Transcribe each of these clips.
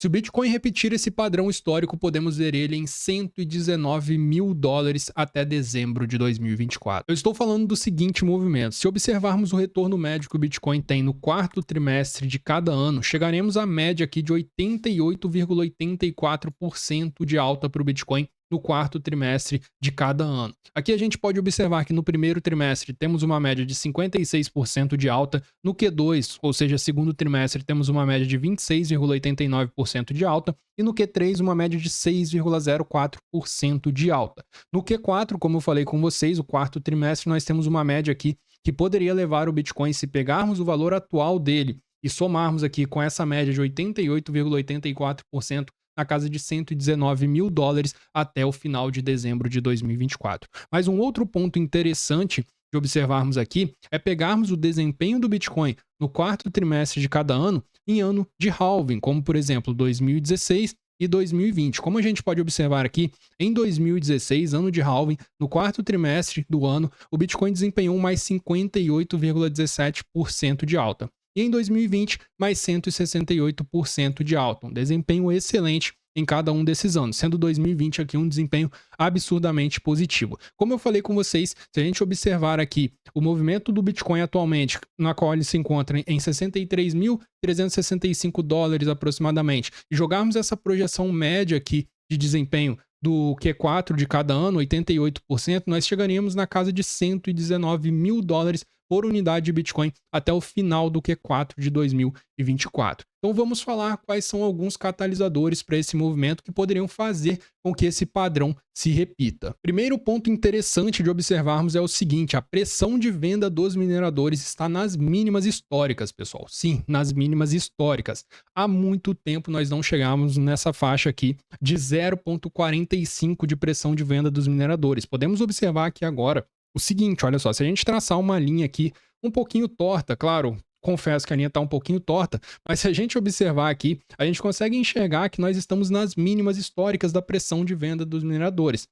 Se o Bitcoin repetir esse padrão histórico, podemos ver ele em US$ 119 mil até dezembro de 2024. Eu estou falando do seguinte movimento: se observarmos o retorno médio que o Bitcoin tem no quarto trimestre de cada ano, chegaremos à média aqui de 88,84% de alta para o Bitcoin no quarto trimestre de cada ano. Aqui a gente pode observar que no primeiro trimestre temos uma média de 56% de alta, no Q2, ou seja, segundo trimestre, temos uma média de 26,89% de alta e no Q3 uma média de 6,04% de alta. No Q4, como eu falei com vocês, o quarto trimestre, nós temos uma média aqui que poderia levar o Bitcoin, se pegarmos o valor atual dele e somarmos aqui com essa média de 88,84%, na casa de US$ 119 mil até o final de dezembro de 2024. Mas um outro ponto interessante de observarmos aqui é pegarmos o desempenho do Bitcoin no quarto trimestre de cada ano em ano de halving, como por exemplo 2016 e 2020. Como a gente pode observar aqui, em 2016, ano de halving, no quarto trimestre do ano, o Bitcoin desempenhou mais 58,17% de alta. E em 2020, mais 168% de alta. Um desempenho excelente em cada um desses anos, sendo 2020 aqui um desempenho absurdamente positivo. Como eu falei com vocês, se a gente observar aqui o movimento do Bitcoin atualmente, na qual ele se encontra em US$ 63.365 aproximadamente, e jogarmos essa projeção média aqui de desempenho do Q4 de cada ano, 88%, nós chegaríamos na casa de US$ 119 mil por unidade de Bitcoin até o final do Q4 de 2024. Então vamos falar quais são alguns catalisadores para esse movimento que poderiam fazer com que esse padrão se repita. Primeiro ponto interessante de observarmos é o seguinte: a pressão de venda dos mineradores está nas mínimas históricas, pessoal. Sim, nas mínimas históricas. Há muito tempo nós não chegamos nessa faixa aqui de 0,45 de pressão de venda dos mineradores. Podemos observar aqui agora o seguinte, olha só, se a gente traçar uma linha aqui um pouquinho torta, claro, confesso que a linha está um pouquinho torta, mas se a gente observar aqui, a gente consegue enxergar que nós estamos nas mínimas históricas da pressão de venda dos mineradores.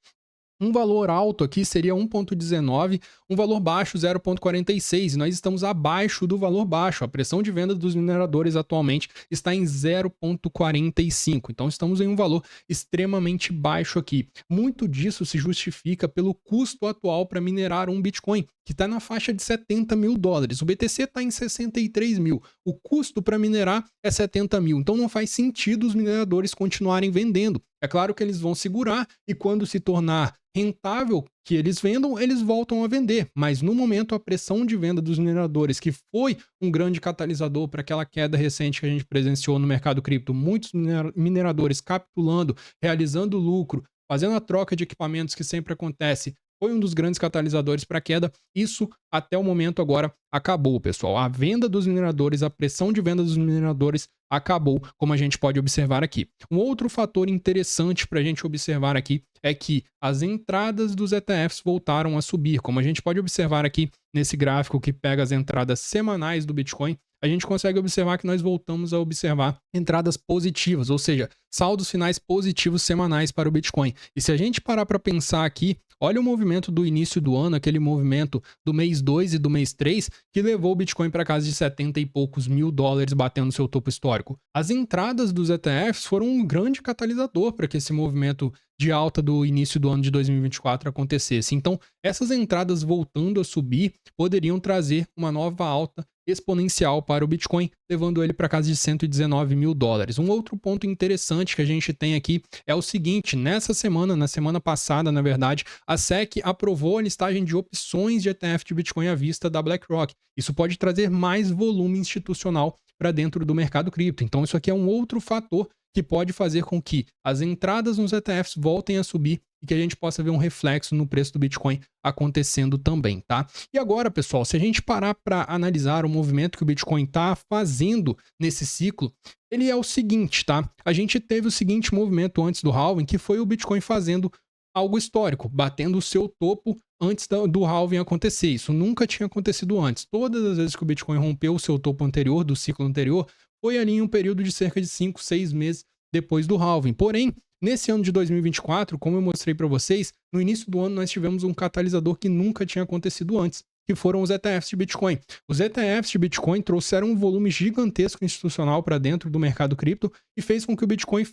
Um valor alto aqui seria 1,19, um valor baixo 0,46, e nós estamos abaixo do valor baixo. A pressão de venda dos mineradores atualmente está em 0,45, então estamos em um valor extremamente baixo aqui. Muito disso se justifica pelo custo atual para minerar um Bitcoin, que está na faixa de US$ 70 mil. O BTC está em 63 mil. O custo para minerar é 70 mil, então não faz sentido os mineradores continuarem vendendo. É claro que eles vão segurar e quando se tornar rentável que eles vendam, eles voltam a vender. Mas no momento a pressão de venda dos mineradores, que foi um grande catalisador para aquela queda recente que a gente presenciou no mercado cripto, muitos mineradores capitulando, realizando lucro, fazendo a troca de equipamentos que sempre acontece, foi um dos grandes catalisadores para a queda. Isso, até o momento agora, acabou, pessoal. A venda dos mineradores, a pressão de venda dos mineradores acabou, como a gente pode observar aqui. Um outro fator interessante para a gente observar aqui é que as entradas dos ETFs voltaram a subir. Como a gente pode observar aqui nesse gráfico que pega as entradas semanais do Bitcoin, a gente consegue observar que nós voltamos a observar entradas positivas, ou seja, saldos finais positivos semanais para o Bitcoin. E se a gente parar para pensar aqui, olha o movimento do início do ano, aquele movimento do mês 2 e do mês 3, que levou o Bitcoin para casa de 70 e poucos mil dólares, batendo seu topo histórico. As entradas dos ETFs foram um grande catalisador para que esse movimento de alta do início do ano de 2024 acontecesse. Então, essas entradas voltando a subir poderiam trazer uma nova alta exponencial para o Bitcoin, levando ele para casa de 119 mil dólares. Um outro ponto interessante que a gente tem aqui é o seguinte: nessa semana, na semana passada, na verdade, a SEC aprovou a listagem de opções de ETF de Bitcoin à vista da BlackRock. Isso pode trazer mais volume institucional para dentro do mercado cripto. Então, isso aqui é um outro fator que pode fazer com que as entradas nos ETFs voltem a subir e que a gente possa ver um reflexo no preço do Bitcoin acontecendo também, tá? E agora, pessoal, se a gente parar para analisar o movimento que o Bitcoin está fazendo nesse ciclo, ele é o seguinte, tá? A gente teve o seguinte movimento antes do halving, que foi o Bitcoin fazendo algo histórico, batendo o seu topo antes do halving acontecer. Isso nunca tinha acontecido antes. Todas as vezes que o Bitcoin rompeu o seu topo anterior, do ciclo anterior, foi ali em um período de cerca de 5, 6 meses depois do halving. Porém, nesse ano de 2024, como eu mostrei para vocês, no início do ano nós tivemos um catalisador que nunca tinha acontecido antes. que foram os ETFs de Bitcoin. Os ETFs de Bitcoin trouxeram um volume gigantesco institucional para dentro do mercado cripto e fez com que o Bitcoin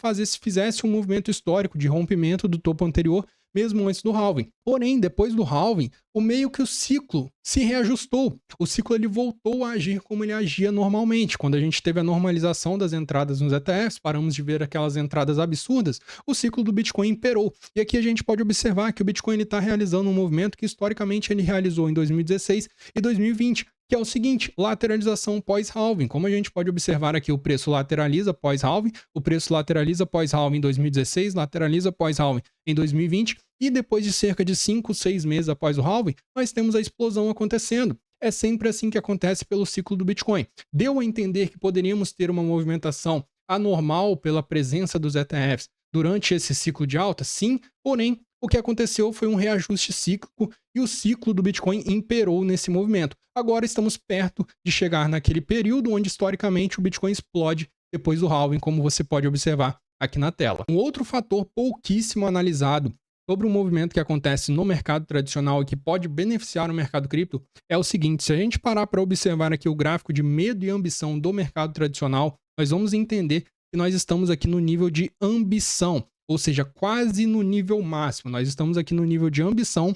fizesse um movimento histórico de rompimento do topo anterior, mesmo antes do halving. Porém, depois do halving, o ciclo se reajustou. O ciclo ele voltou a agir como ele agia normalmente. Quando a gente teve a normalização das entradas nos ETFs, paramos de ver aquelas entradas absurdas, o ciclo do Bitcoin imperou. E aqui a gente pode observar que o Bitcoin está realizando um movimento que historicamente ele realizou em 2016 e 2020, que é o seguinte, lateralização pós-halving. Como a gente pode observar aqui, o preço lateraliza pós-halving, o preço lateraliza pós-halving em 2016, lateraliza pós-halving em 2020, e depois de cerca de 5, 6 meses após o halving, nós temos a explosão acontecendo. É sempre assim que acontece pelo ciclo do Bitcoin. Deu a entender que poderíamos ter uma movimentação anormal pela presença dos ETFs durante esse ciclo de alta? Sim, porém, o que aconteceu foi um reajuste cíclico e o ciclo do Bitcoin imperou nesse movimento. Agora estamos perto de chegar naquele período onde, historicamente, o Bitcoin explode depois do halving, como você pode observar aqui na tela. Um outro fator pouquíssimo analisado sobre o movimento que acontece no mercado tradicional e que pode beneficiar o mercado cripto é o seguinte: se a gente parar para observar aqui o gráfico de medo e ambição do mercado tradicional, nós vamos entender que nós estamos aqui no nível de ambição, ou seja, quase no nível máximo. Nós estamos aqui no nível de ambição.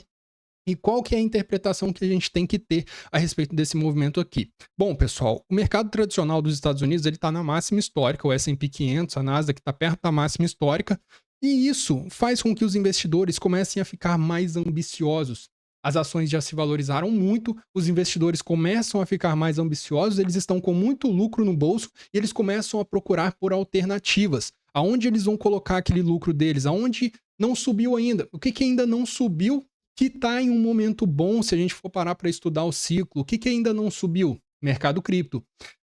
E qual que é a interpretação que a gente tem que ter a respeito desse movimento aqui? Bom, pessoal, o mercado tradicional dos Estados Unidos está na máxima histórica, o S&P 500, a Nasdaq está perto da máxima histórica, e isso faz com que os investidores comecem a ficar mais ambiciosos. As ações já se valorizaram muito, os investidores começam a ficar mais ambiciosos, eles estão com muito lucro no bolso e eles começam a procurar por alternativas. Aonde eles vão colocar aquele lucro deles? Aonde não subiu ainda? O que ainda não subiu que está em um momento bom se a gente for parar para estudar o ciclo? O que ainda não subiu? Mercado cripto.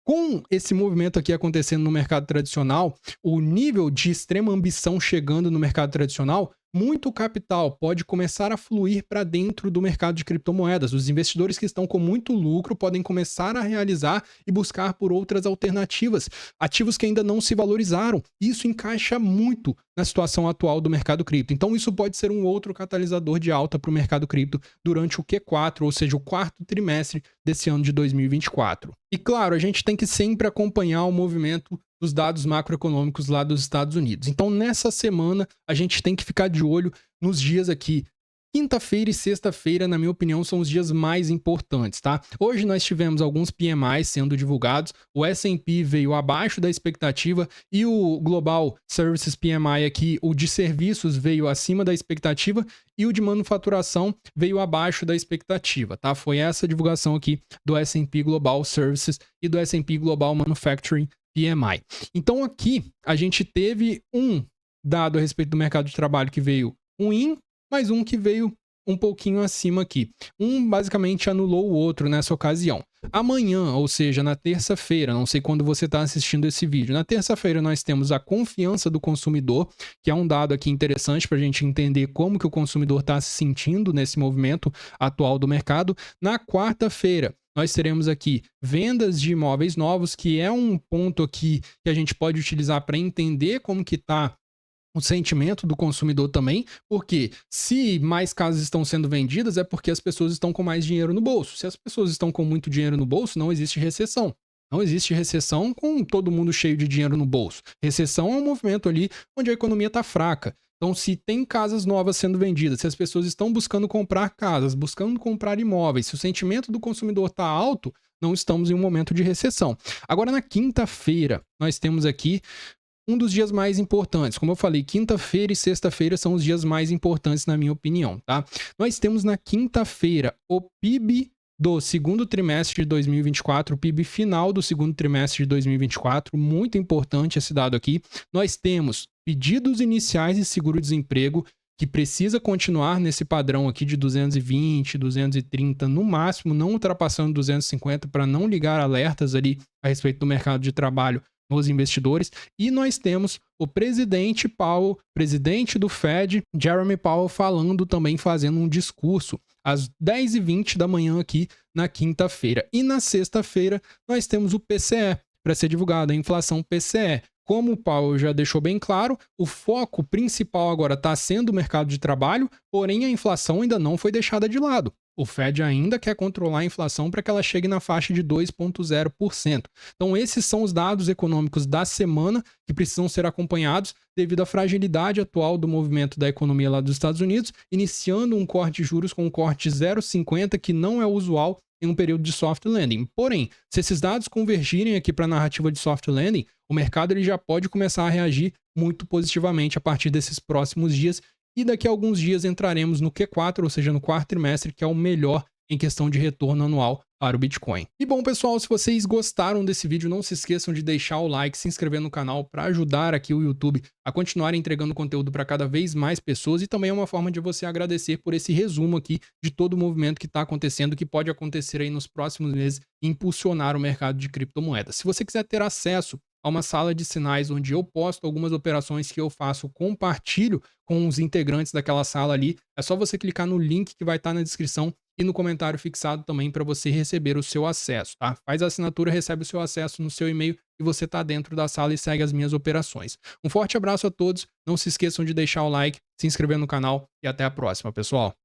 Com esse movimento aqui acontecendo no mercado tradicional, o nível de extrema ambição chegando no mercado tradicional, muito capital pode começar a fluir para dentro do mercado de criptomoedas. Os investidores que estão com muito lucro podem começar a realizar e buscar por outras alternativas, ativos que ainda não se valorizaram. Isso encaixa muito na situação atual do mercado cripto. Então isso pode ser um outro catalisador de alta para o mercado cripto durante o Q4, ou seja, o quarto trimestre desse ano de 2024. E claro, a gente tem que sempre acompanhar o movimento dos dados macroeconômicos lá dos Estados Unidos. Então, nessa semana, a gente tem que ficar de olho nos dias aqui. Quinta-feira e sexta-feira, na minha opinião, são os dias mais importantes, tá? Hoje nós tivemos alguns PMIs sendo divulgados, o S&P veio abaixo da expectativa e o Global Services PMI aqui, o de serviços, veio acima da expectativa e o de manufaturação veio abaixo da expectativa, tá? Foi essa divulgação aqui do S&P Global Services e do S&P Global Manufacturing PMI. Então aqui a gente teve um dado a respeito do mercado de trabalho que veio ruim, mas um que veio um pouquinho acima aqui. Um basicamente anulou o outro nessa ocasião. Amanhã, ou seja, na terça-feira, não sei quando você está assistindo esse vídeo, na terça-feira nós temos a confiança do consumidor, que é um dado aqui interessante para a gente entender como que o consumidor está se sentindo nesse movimento atual do mercado. Na quarta-feira, nós teremos aqui vendas de imóveis novos, que é um ponto aqui que a gente pode utilizar para entender como que está o sentimento do consumidor também, porque se mais casas estão sendo vendidas é porque as pessoas estão com mais dinheiro no bolso. Se as pessoas estão com muito dinheiro no bolso, não existe recessão. Não existe recessão com todo mundo cheio de dinheiro no bolso. Recessão é um movimento ali onde a economia está fraca. Então, se tem casas novas sendo vendidas, se as pessoas estão buscando comprar casas, buscando comprar imóveis, se o sentimento do consumidor está alto, não estamos em um momento de recessão. Agora, na quinta-feira, nós temos aqui um dos dias mais importantes. Como eu falei, quinta-feira e sexta-feira são os dias mais importantes, na minha opinião, tá? Nós temos na quinta-feira o PIB do segundo trimestre de 2024, o PIB final do segundo trimestre de 2024, muito importante esse dado aqui. Nós temos pedidos iniciais de seguro-desemprego, que precisa continuar nesse padrão aqui de 220, 230, no máximo, não ultrapassando 250, para não ligar alertas ali a respeito do mercado de trabalho nos investidores. E nós temos o presidente Powell, presidente do Fed, Jeremy Powell, falando também, fazendo um discurso às 10h20 da manhã aqui na quinta-feira. E na sexta-feira nós temos o PCE para ser divulgado, a inflação PCE. Como o Powell já deixou bem claro, o foco principal agora está sendo o mercado de trabalho, porém a inflação ainda não foi deixada de lado. o Fed ainda quer controlar a inflação para que ela chegue na faixa de 2,0%. Então, esses são os dados econômicos da semana que precisam ser acompanhados devido à fragilidade atual do movimento da economia lá dos Estados Unidos, iniciando um corte de juros com um corte 0,50, que não é usual em um período de soft landing. Porém, se esses dados convergirem aqui para a narrativa de soft landing, o mercado ele já pode começar a reagir muito positivamente a partir desses próximos dias, e daqui a alguns dias entraremos no Q4, ou seja, no quarto trimestre, que é o melhor em questão de retorno anual para o Bitcoin. E bom, pessoal, se vocês gostaram desse vídeo, não se esqueçam de deixar o like, se inscrever no canal para ajudar aqui o YouTube a continuar entregando conteúdo para cada vez mais pessoas, e também é uma forma de você agradecer por esse resumo aqui de todo o movimento que está acontecendo, que pode acontecer aí nos próximos meses e impulsionar o mercado de criptomoedas. Se você quiser ter acesso a uma sala de sinais onde eu posto algumas operações que eu faço, compartilho com os integrantes daquela sala ali, é só você clicar no link que vai estar na descrição e no comentário fixado também para você receber o seu acesso, tá? Faz a assinatura, recebe o seu acesso no seu e-mail e você está dentro da sala e segue as minhas operações. Um forte abraço a todos, não se esqueçam de deixar o like, se inscrever no canal e até a próxima, pessoal.